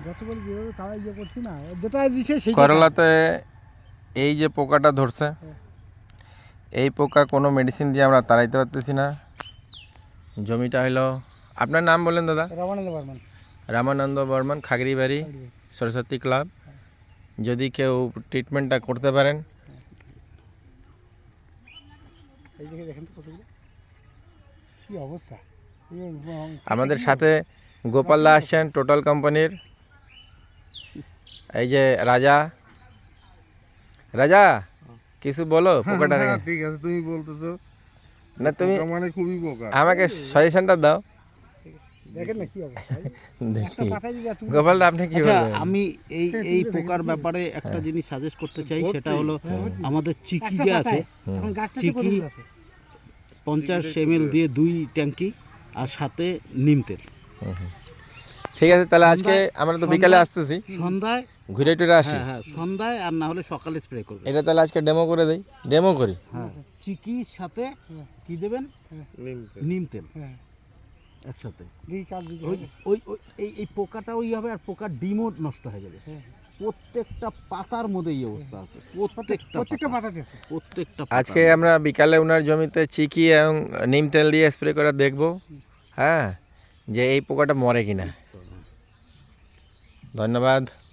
যতগুলো যেভাবে তারা ইয়ে করছি না, যেটা দিছে সেই করলাতে এই যে পোকাটা ধরছে, এই পোকা কোনো মেডিসিন দিয়ে আমরা তাড়াইতে পারতেছি না। জমিটা হলো, আপনার নাম বলেন দাদা? রামানন্দ বর্মন। রামানন্দ বর্মন, খাগড়িবাড়ি সরস্বতী ক্লাব। যদি কেউ ট্রিটমেন্টটা করতে পারেন। এই দিকে দেখেন তো কতগুলো কি অবস্থা। আমাদের সাথে গোপাল দা আসছেন টোটাল কোম্পানির। এই যে রাজা, রাজা কিছু বলো পোকাটা রেখে। ঠিক আছে, তুমি বলতেছো না তুমি পোকা মানে খুবই পোকা। আমাকে সাজেশনটা দাও। দেখেন না কি অবস্থা। দেখি পাঠাই দিলে তুমি গোপাল দা আপনি কি আচ্ছা, বলবেন? আমি এই পোকার ব্যাপারে একটা জিনিস সাজেস্ট করতে চাই, সেটা হলো আমাদের চিকি যে আছে, এখন গাছটা চিকি 50 ml দিয়ে 2 ট্যাঙ্কি, আর সাথে নিম তেল। ঠিক আছে, তাহলে আজকে আমরা তো বিকালে আসতেছি, সন্ধ্যায়, ঘুরে টুরে আসি। হ্যাঁ সন্ধ্যায়, আর না হলে সকালে স্প্রে করবেন। এটা তাহলে আজকে ডেমো করে দেই, ডেমো করি। হ্যাঁ, চিকির সাথে কি দেবেন? নিম তেল হ্যাঁ একসাথে। দেখি কাজ যদি ওই হয়। ওই ওই- এই পোকাটা ওই হবে, আর পোকার ডিমও নষ্ট হয়ে যাবে। হ্যাঁ। প্রত্যেকটা পাতার মধ্যে এই অবস্থা আছে, প্রত্যেকটা প্রত্যেকটা পাতা, পাতাতে প্রত্যেকটা আজকে আমরা বিকালে ওনার জমিতে চিকি এবং নিম তেল দিয়ে স্প্রে করে দেখব, হ্যাঁ, যে এই পোকাটা মরে কিনা। ধন্যবাদ।